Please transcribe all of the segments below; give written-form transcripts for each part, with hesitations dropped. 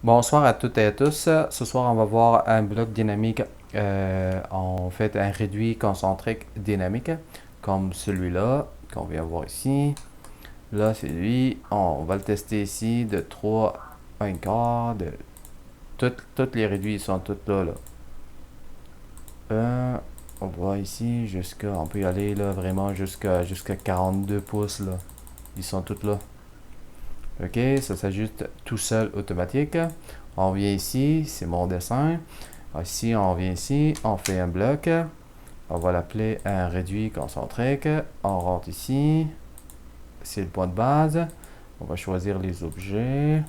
Bonsoir à toutes et à tous. Ce soir, on va voir un bloc dynamique, en fait un réduit concentrique dynamique, comme celui-là qu'on vient voir ici. Là, c'est lui. On va le tester ici de 3 un quart. Toutes les réduits sont toutes là. On voit ici jusqu'à. On peut y aller là vraiment jusqu'à 42 pouces là. Ils sont toutes là. Ok, ça s'ajuste tout seul automatique. On vient ici, c'est mon dessin. Ici, on vient ici, on fait un bloc. On va l'appeler un réduit concentrique. On rentre ici. C'est le point de base. On va choisir les objets.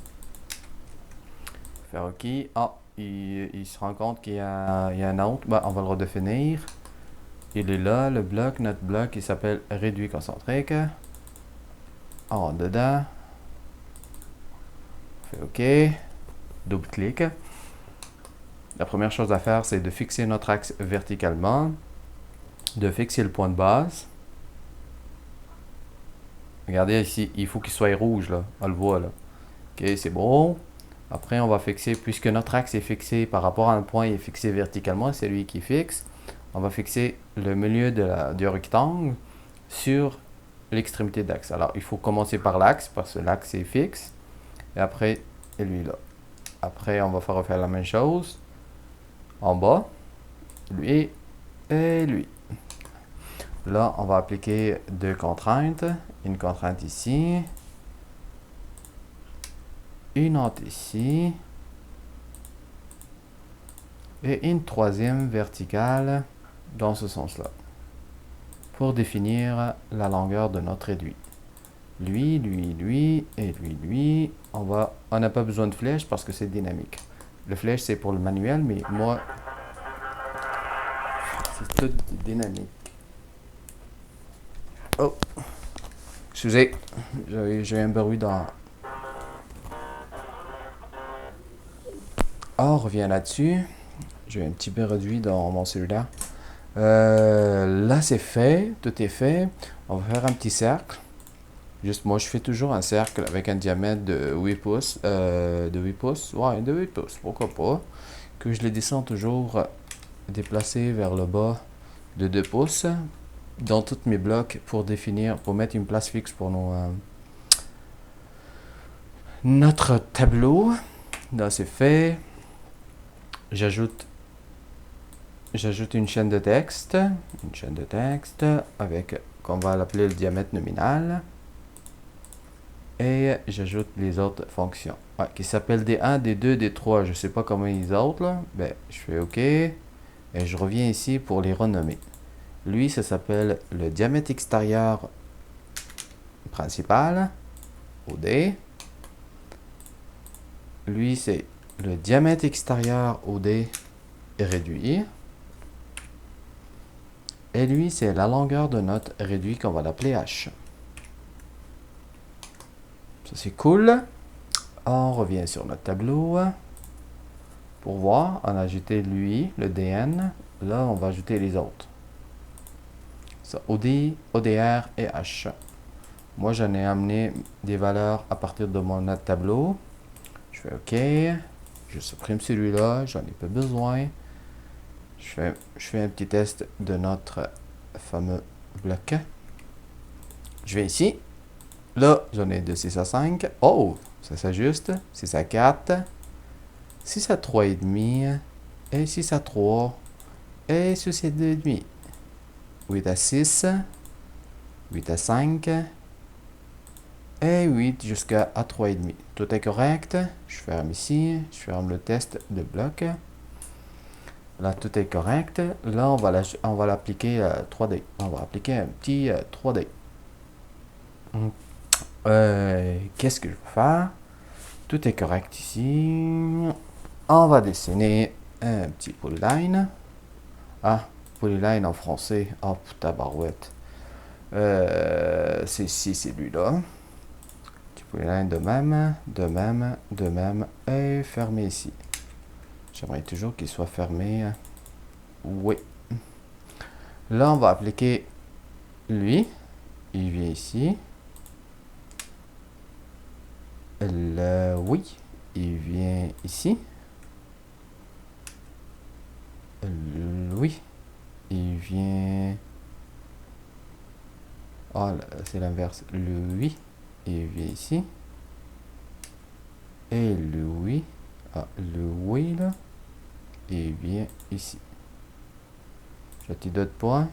Faire OK. Ah, il se rend compte qu'il y a un autre. Ben, on va le redéfinir. Il est là, le bloc. Notre bloc, il s'appelle réduit concentrique. On rentre dedans. On fait OK. Double-clic. La première chose à faire, c'est de fixer notre axe verticalement. De fixer le point de base. Regardez ici, il faut qu'il soit rouge là, on le voit là. Ok, c'est bon. Après, on va fixer, puisque notre axe est fixé par rapport à un point, il est fixé verticalement, c'est lui qui fixe. On va fixer le milieu du rectangle sur l'extrémité d'axe. Alors, il faut commencer par l'axe, parce que l'axe est fixe. Et après, lui là. Après, on va refaire la même chose. En bas, lui et lui. Là, on va appliquer deux contraintes. Une contrainte ici. Une autre ici. Et une troisième verticale dans ce sens-là. Pour définir la longueur de notre réduit. Lui, et lui. On n'a pas besoin de flèche parce que c'est dynamique. Le flèche, c'est pour le manuel, mais moi, c'est tout dynamique. Oh, excusez, j'ai un bruit dans... Oh, on revient là-dessus. J'ai un petit peu réduit dans mon cellulaire. Là, c'est fait. Tout est fait. On va faire un petit cercle. Juste, moi, je fais toujours un cercle avec un diamètre de 8 pouces. De 8 pouces. Ouais, de 8 pouces. Pourquoi pas. Que je les descends toujours déplacés vers le bas de 2 pouces. Dans tous mes blocs pour mettre une place fixe pour notre tableau. Là, c'est fait. J'ajoute J'ajoute une chaîne de texte. Une chaîne de texte avec, qu'on va l'appeler le diamètre nominal. Et j'ajoute les autres fonctions. Ouais, qui s'appellent D1, D2, D3. Je ne sais pas comment les autres, là. Ben, je fais OK. Et je reviens ici pour les renommer. Lui, ça s'appelle le diamètre extérieur principal, OD. Lui, c'est le diamètre extérieur OD réduit. Et lui, c'est la longueur de notre réduit qu'on va l'appeler H. Ça, c'est cool. On revient sur notre tableau. Pour voir, on a ajouté lui, le DN. Là, on va ajouter les autres. Ça, OD, ODR et H. Moi, j'en ai amené des valeurs à partir de mon autre tableau. Je fais OK. Je supprime celui-là, j'en ai pas besoin. Je fais un petit test de notre fameux bloc. Je vais ici. Là, j'en ai de 6 à 5. Oh, ça s'ajuste. 6 à 4. 6 à 3,5. Et 6 à 3. Et 6 à 2,5. 8 à 6. 8 à 5. Et 8 jusqu'à 3,5. Tout est correct. Je ferme ici. Je ferme le test de bloc. Là, tout est correct. Là, on va l'appliquer 3D. On va appliquer un petit 3D. Qu'est-ce que je vais faire? Tout est correct ici. On va dessiner un petit polyline. Ah, polyline en français. Oh, putain, barouette. C'est ici, c'est lui-là. Petit polyline de même, de même, de même. Et fermé ici. J'aimerais toujours qu'il soit fermé. Oui. Là, on va appliquer lui. Il vient ici. Oui. il vient ici. Oui, il vient... Ah, c'est l'inverse. Lui, il vient ici. Et lui, le oui, là, il vient ici. J'ai d'autres points.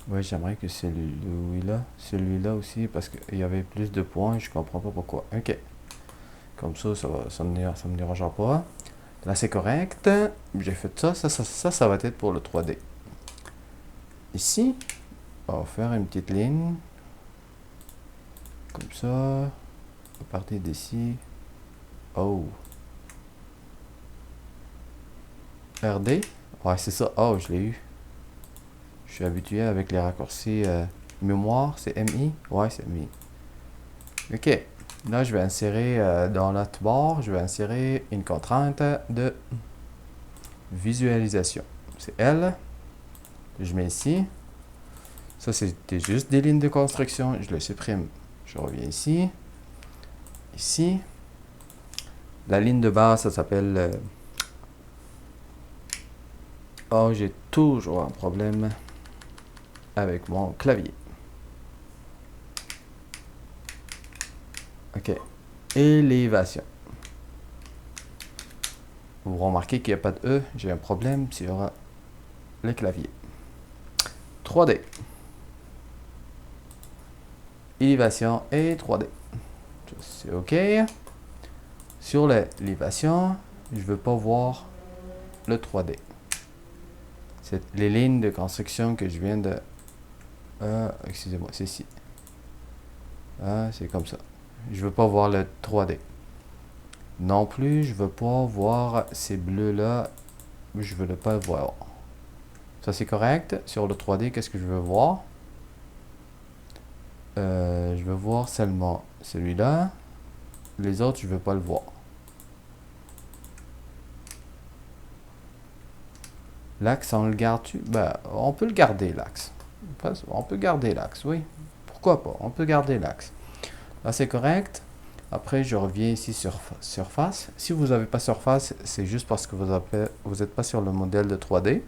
Oui, j'aimerais que celui-là aussi, parce qu'il y avait plus de points, je comprends pas pourquoi. Ok. Comme ça me dérangera pas. Là, c'est correct. J'ai fait ça va être pour le 3D. Ici, on va faire une petite ligne. Comme ça. À partir d'ici. Oh. RD. Ouais, c'est ça. Oh, je l'ai eu. Je suis habitué avec les raccourcis mémoire. C'est MI. Ouais, c'est MI. Ok. Là, je vais insérer dans notre barre, je vais insérer une contrainte de visualisation. C'est L. Je mets ici. Ça, c'était juste des lignes de construction. Je le supprime. Je reviens ici. Ici. La ligne de base, ça s'appelle... Oh, j'ai toujours un problème avec mon clavier. Ok. Élévation. Vous remarquez qu'il n'y a pas de E. J'ai un problème sur le clavier. 3D. Élévation et 3D. C'est OK. Sur l'élévation, je ne veux pas voir le 3D. C'est les lignes de construction que je viens de... excusez-moi, c'est ici. C'est comme ça. Je veux pas voir le 3D. Non plus, je veux pas voir ces bleus-là. Je veux pas le voir. Ça, c'est correct. Sur le 3D, qu'est-ce que je veux voir? Je veux voir seulement celui-là. Les autres, je veux pas le voir. L'axe, on le garde-tu? Ben, on peut le garder, l'axe. On peut garder l'axe, oui. Pourquoi pas? On peut garder l'axe. Là, c'est correct. Après, je reviens ici sur surface. Si vous n'avez pas surface, c'est juste parce que vous n'êtes pas sur le modèle de 3D.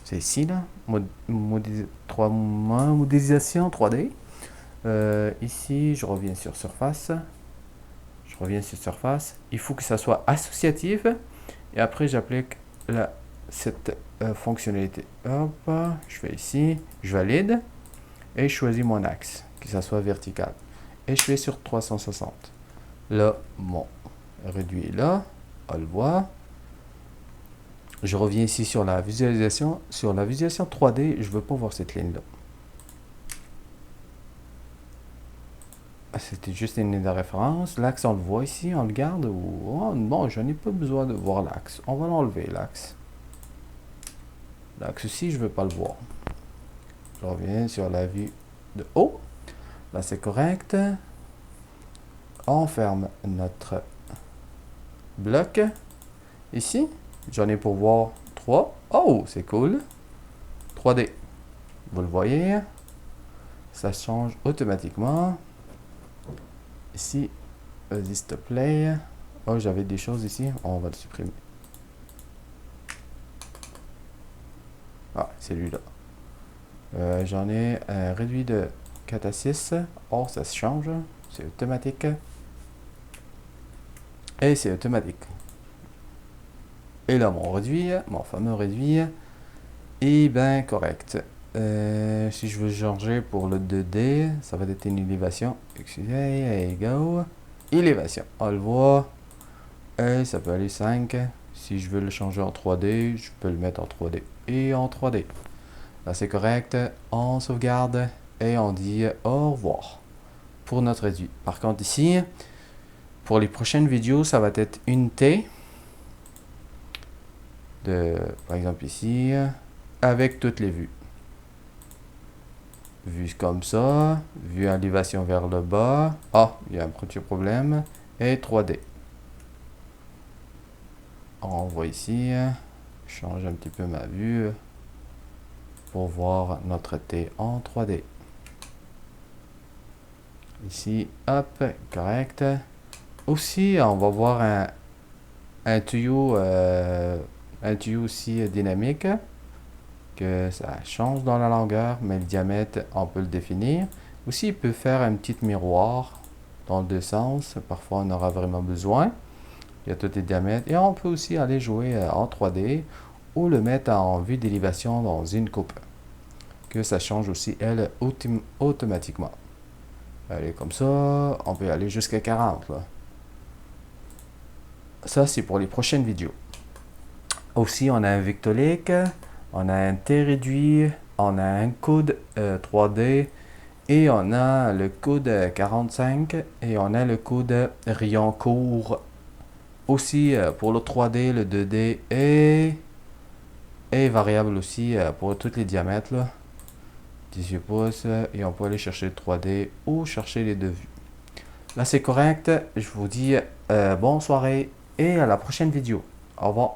C'est ici, là. Modélisation 3D. Ici, je reviens sur surface. Je reviens sur surface. Il faut que ça soit associatif. Et après, j'applique cette fonctionnalité. Hop, je fais ici. Je valide. Et je choisis mon axe. Que ça soit vertical. Et je fais sur 360. Là, mon réduit est là. On le voit. Je reviens ici sur la visualisation. Sur la visualisation 3D, je ne veux pas voir cette ligne-là. C'était juste une ligne de référence. L'axe, on le voit ici. On le garde. Oh, non, je n'ai pas besoin de voir l'axe. On va l'enlever, l'axe. L'axe aussi, je ne veux pas le voir. Je reviens sur la vue de haut. Là, c'est correct. On ferme notre bloc. Ici, j'en ai pour voir 3. Oh, c'est cool. 3D. Vous le voyez. Ça change automatiquement. Ici, vas-y, s'il te plaît. Oh, j'avais des choses ici. On va le supprimer. Ah, c'est lui-là. J'en ai un réduit de 4 à 6. Oh, ça se change. C'est automatique. Et c'est automatique. Et là, mon fameux réduit, est bien correct. Si je veux changer pour le 2D, ça va être une élévation. Excusez, go. Élévation. On le voit. Et ça peut aller 5. Si je veux le changer en 3D, je peux le mettre en 3D. Et en 3D. Là, c'est correct. On sauvegarde. Et on dit au revoir pour notre réduit. Par contre, ici, pour les prochaines vidéos, ça va être une T. Par exemple ici, avec toutes les vues. Vue comme ça, vue élévation vers le bas. Ah, il y a un petit problème. Et 3D. On voit ici, je change un petit peu ma vue pour voir notre T en 3D. Ici, hop, correct. Aussi, on va voir un tuyau aussi dynamique, que ça change dans la longueur, mais le diamètre, on peut le définir. Aussi, il peut faire un petit miroir dans les deux sens. Parfois, on aura vraiment besoin. Il y a tous les diamètres. Et on peut aussi aller jouer en 3D ou le mettre en vue d'élévation dans une coupe. Que ça change aussi, elle, automatiquement. Allez, comme ça, on peut aller jusqu'à 40, là. Ça, c'est pour les prochaines vidéos. Aussi, on a un Victolic, on a un T réduit, on a un coude 3D et on a le coude 45 et on a le coude rayon court. Aussi, pour le 3D, le 2D est variable aussi pour tous les diamètres, là. 18 pouces et on peut aller chercher le 3D ou chercher les deux vues. Là, c'est correct. Je vous dis bonne soirée et à la prochaine vidéo. Au revoir.